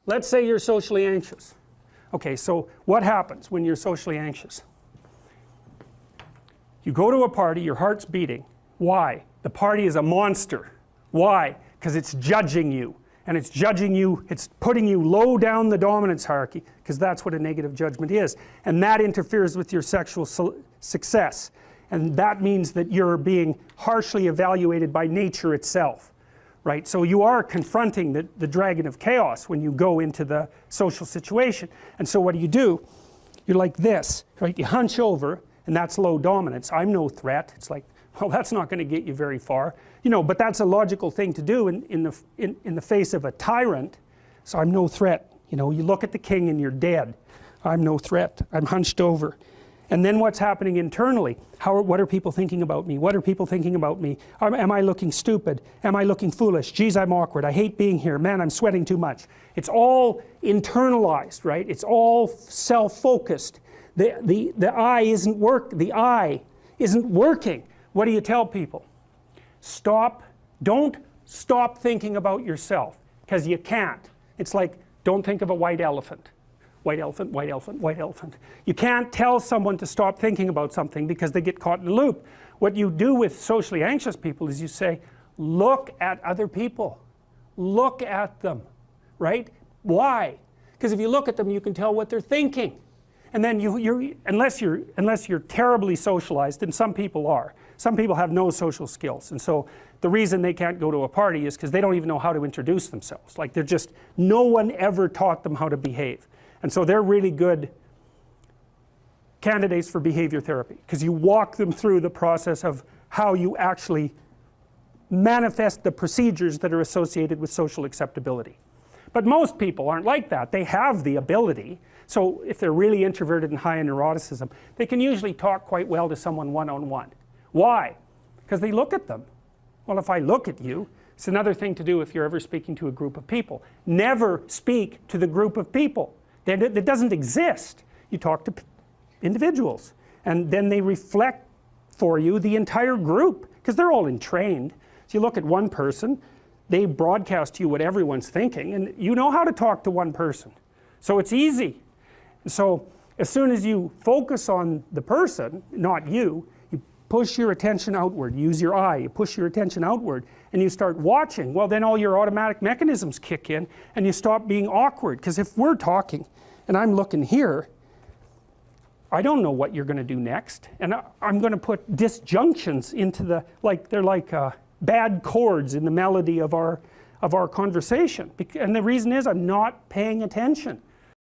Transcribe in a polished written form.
let's say you're socially anxious. Okay, so what happens when you're socially anxious? You go to a party, your heart's beating. Why? The party is a monster. Why? Because it's judging you. And it's judging you, it's putting you low down the dominance hierarchy, because that's what a negative judgment is. And that interferes with your sexual success. And that means that you're being harshly evaluated by nature itself. Right? So you are confronting the dragon of chaos when you go into the social situation. And so what do? You're like this, right? You hunch over, and that's low dominance. I'm no threat. It's like, well, that's not going to get you very far. You know, but that's a logical thing to do in the face of a tyrant. So I'm no threat. You know, you look at the king and you're dead. I'm no threat. I'm hunched over. And then what's happening internally? What are people thinking about me? What are people thinking about me? Am I looking stupid? Am I looking foolish? Geez, I'm awkward. I hate being here. Man, I'm sweating too much. It's all internalized, right? It's all self-focused. The eye isn't working. What do you tell people? Don't stop thinking about yourself, because you can't. It's like, don't think of a white elephant. White elephant, white elephant, white elephant. You can't tell someone to stop thinking about something because they get caught in a loop. What you do with socially anxious people is you say, look at other people. Look at them, right? Why? Because if you look at them, you can tell what they're thinking. And then unless you're terribly socialized, and some people are. Some people have no social skills, and so the reason they can't go to a party is because they don't even know how to introduce themselves. Like, no one ever taught them how to behave. And so they're really good candidates for behavior therapy, because you walk them through the process of how you actually manifest the procedures that are associated with social acceptability. But most people aren't like that. They have the ability. So if they're really introverted and high in neuroticism, they can usually talk quite well to someone one-on-one. Why? Because they look at them. Well, if I look at you, it's another thing to do if you're ever speaking to a group of people. Never speak to the group of people. That doesn't exist. You talk to individuals, and then they reflect for you the entire group, because they're all entrained. So you look at one person, they broadcast to you what everyone's thinking, and you know how to talk to one person. So it's easy. So as soon as you focus on the person, not you, you push your attention outward, use your eye, you push your attention outward, and you start watching. Well, then all your automatic mechanisms kick in, and you stop being awkward. Because if we're talking and I'm looking here, I don't know what you're going to do next, and I'm going to put disjunctions into they're like bad chords in the melody of our conversation. And the reason is I'm not paying attention.